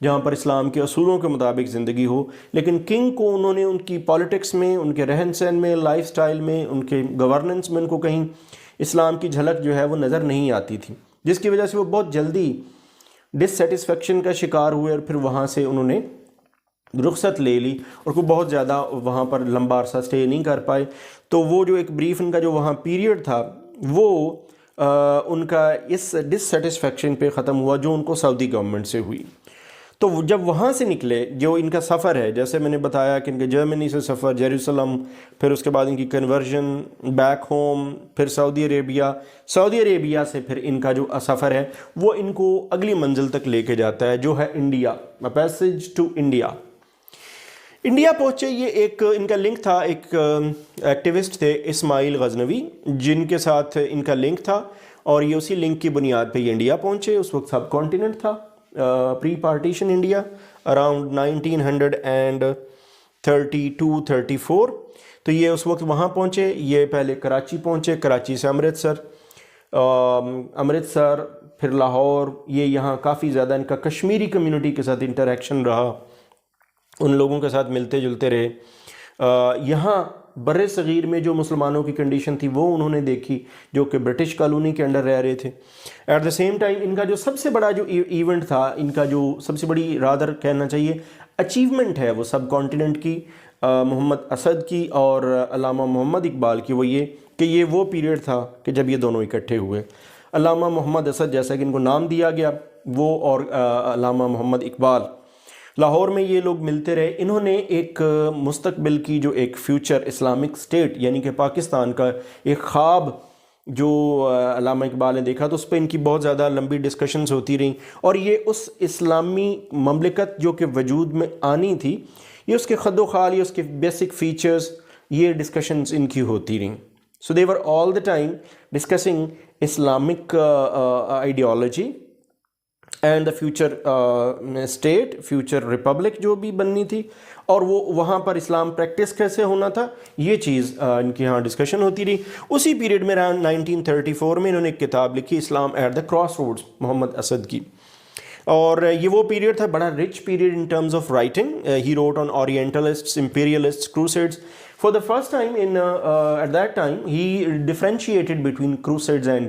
جہاں پر اسلام کے اصولوں کے مطابق زندگی ہو، لیکن کنگ کو انہوں نے ان کی پالیٹکس میں، ان کے رہن سہن میں، لائف سٹائل میں، ان کے گورننس میں ان کو کہیں اسلام کی جھلک جو ہے وہ نظر نہیں آتی تھی، جس کی وجہ سے وہ بہت جلدی ڈس سیٹسفیکشن کا شکار ہوئے، اور پھر وہاں سے انہوں نے رخصت لے لی اور کوئی بہت زیادہ وہاں پر لمبا عرصہ سٹے نہیں کر پائے۔ تو وہ جو ایک بریف ان کا جو وہاں پیریڈ تھا وہ ان کا اس ڈس سیٹسفیکشن پہ ختم ہوا جو ان کو سعودی گورنمنٹ سے ہوئی۔ تو جب وہاں سے نکلے، جو ان کا سفر ہے، جیسے میں نے بتایا کہ ان کے جرمنی سے سفر، جیروسلم، پھر اس کے بعد ان کی کنورژن بیک ہوم، پھر سعودی عربیہ سے پھر ان کا جو سفر ہے وہ ان کو اگلی منزل تک لے کے جاتا ہے جو ہے India, passage to India. India پہنچے، یہ ایک ان کا لنک تھا، ایک ایکٹیوسٹ تھے اسماعیل غزنوی جن کے ساتھ ان کا لنک تھا، اور یہ اسی لنک کی بنیاد پہ یہ انڈیا پہنچے۔ اس وقت سب کانٹیننٹ تھا، پری پارٹیشن انڈیا، اراؤنڈ 1932-34۔ تو یہ اس وقت وہاں پہنچے، یہ پہلے کراچی پہنچے، کراچی سے امرتسر، پھر لاہور، یہ یہاں کافی زیادہ ان کا کشمیری کمیونٹی کے ساتھ انٹریکشن رہا، ان لوگوں کے ساتھ ملتے جلتے رہے۔ یہاں بر صغیر میں جو مسلمانوں کی کنڈیشن تھی وہ انہوں نے دیکھی، جو کہ برٹش کالونی کے انڈر رہ رہے تھے۔ ایٹ دا سیم ٹائم ان کا جو سب سے بڑا جو ایونٹ تھا، ان کا جو سب سے بڑی رادر کہنا چاہیے اچیومنٹ ہے وہ سب کانٹیننٹ کی، محمد اسد کی اور علامہ محمد اقبال کی، وہ یہ کہ یہ وہ پیریڈ تھا کہ جب یہ دونوں اکٹھے ہوئے۔ علامہ محمد اسد جیسا کہ ان کو نام دیا گیا، وہ اور علامہ محمد اقبال لاہور میں یہ لوگ ملتے رہے۔ انہوں نے ایک مستقبل کی جو ایک فیوچر اسلامک سٹیٹ یعنی کہ پاکستان کا ایک خواب جو علامہ اقبال نے دیکھا، تو اس پہ ان کی بہت زیادہ لمبی ڈسکشنز ہوتی رہیں، اور یہ اس اسلامی مملکت جو کہ وجود میں آنی تھی، یہ اس کے خد و خال، یہ اس کے بیسک فیچرز، یہ ڈسکشنز ان کی ہوتی رہیں۔ So they were all the time discussing Islamic ideology and the future state, future republic جو بھی بننی تھی، اور وہ وہاں پر اسلام پریکٹس کیسے ہونا تھا، یہ چیز ان کی یہاں ڈسکشن ہوتی رہی۔ اسی پیریڈ میں 1934 میں انہوں نے ایک کتاب لکھی، اسلام ایٹ دا کراس روڈز، محمد اسد کی، اور یہ وہ پیریڈ تھا بڑا rich period in terms of writing. He wrote on orientalists, imperialists, crusades. For the first time at that time, he differentiated between crusades and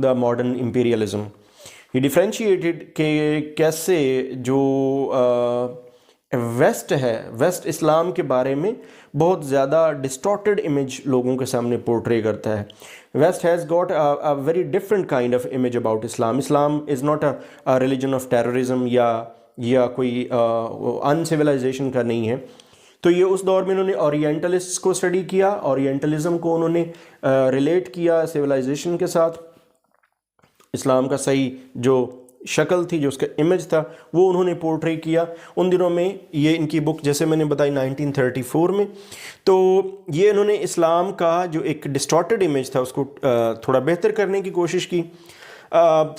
the modern imperialism. He differentiated کہ کیسے جو ویسٹ ہے، waste اسلام کے بارے میں بہت زیادہ distorted image لوگوں کے سامنے پورٹرے کرتا ہے۔ West has got a very different kind of image about Islam. Islam is not a religion of terrorism یا کوئی uncivilization کا نہیں ہے۔ تو یہ اس دور میں انہوں نے اورینٹلسٹس کو اسٹڈی کیا، اورینٹلزم کو انہوں نے ریلیٹ کیا سویلائزیشن کے ساتھ، اسلام کا صحیح جو شکل تھی، جو اس کا امیج تھا، وہ انہوں نے پورٹری کیا ان دنوں میں۔ یہ ان کی بک جیسے میں نے بتائی 1934 میں، تو یہ انہوں نے اسلام کا جو ایک ڈسٹارٹیڈ امیج تھا اس کو تھوڑا بہتر کرنے کی کوشش کی۔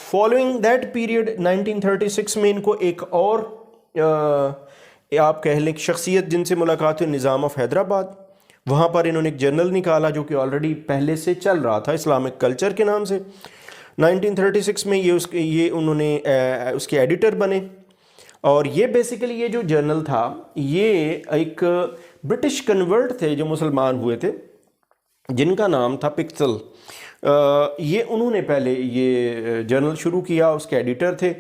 فالوئنگ دیٹ پیریڈ 1936 میں ان کو ایک اور آپ کہہ لیں شخصیت جن سے ملاقات ہوئی، نظام آف حیدرآباد، وہاں پر انہوں نے ایک جرنل نکالا جو کہ آلریڈی پہلے سے چل رہا تھا اسلامک کلچر کے نام سے۔ 1936 میں یہ انہوں نے اس کے ایڈیٹر بنے، اور یہ بیسیکلی یہ جو جرنل تھا یہ ایک برٹش کنورٹ تھے جو مسلمان ہوئے تھے جن کا نام تھا پکسل۔ یہ انہوں نے پہلے یہ جرنل شروع کیا، اس کے ایڈیٹر تھے۔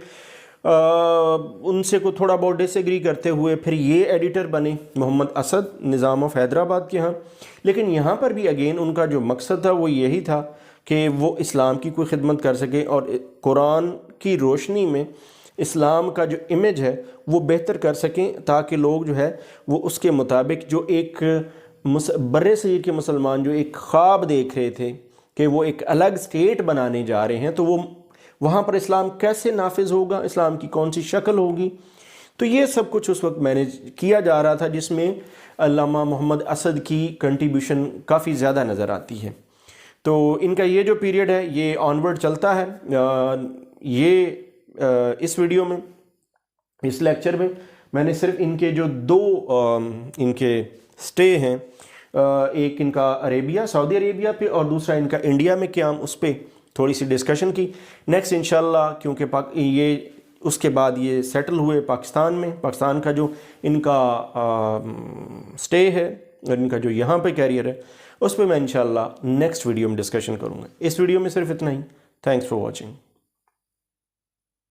ان سے کو تھوڑا بہت ڈس ایگری کرتے ہوئے پھر یہ ایڈیٹر بنے محمد اسد نظام آف حیدرآباد کے ہاں۔ لیکن یہاں پر بھی اگین ان کا جو مقصد تھا وہ یہی تھا کہ وہ اسلام کی کوئی خدمت کر سکے اور قرآن کی روشنی میں اسلام کا جو امیج ہے وہ بہتر کر سکیں، تاکہ لوگ جو ہے وہ اس کے مطابق جو ایک بر صغیر کے مسلمان جو ایک خواب دیکھ رہے تھے کہ وہ ایک الگ اسٹیٹ بنانے جا رہے ہیں، تو وہ وہاں پر اسلام کیسے نافذ ہوگا، اسلام کی کون سی شکل ہوگی۔ تو یہ سب کچھ اس وقت مینیج کیا جا رہا تھا، جس میں علامہ محمد اسد کی کنٹریبیوشن کافی زیادہ نظر آتی ہے۔ تو ان کا یہ جو پیریڈ ہے یہ آنورڈ چلتا ہے۔ یہ اس ویڈیو میں، اس لیکچر میں نے صرف ان کے جو دو ان کے سٹے ہیں، ایک ان کا عربیہ، سعودی عربیہ پہ، اور دوسرا ان کا انڈیا میں قیام، اس پہ تھوڑی سی ڈسکشن کی۔ نیکسٹ انشاءاللہ، کیونکہ یہ اس کے بعد یہ سیٹل ہوئے پاکستان میں. پاکستان کا جو ان کا سٹے ہے اور ان کا جو یہاں پہ کیریئر ہے اس پہ میں انشاءاللہ نیکسٹ ویڈیو میں ڈسکشن کروں گا. اس ویڈیو میں صرف اتنا ہی. Thanks for watching.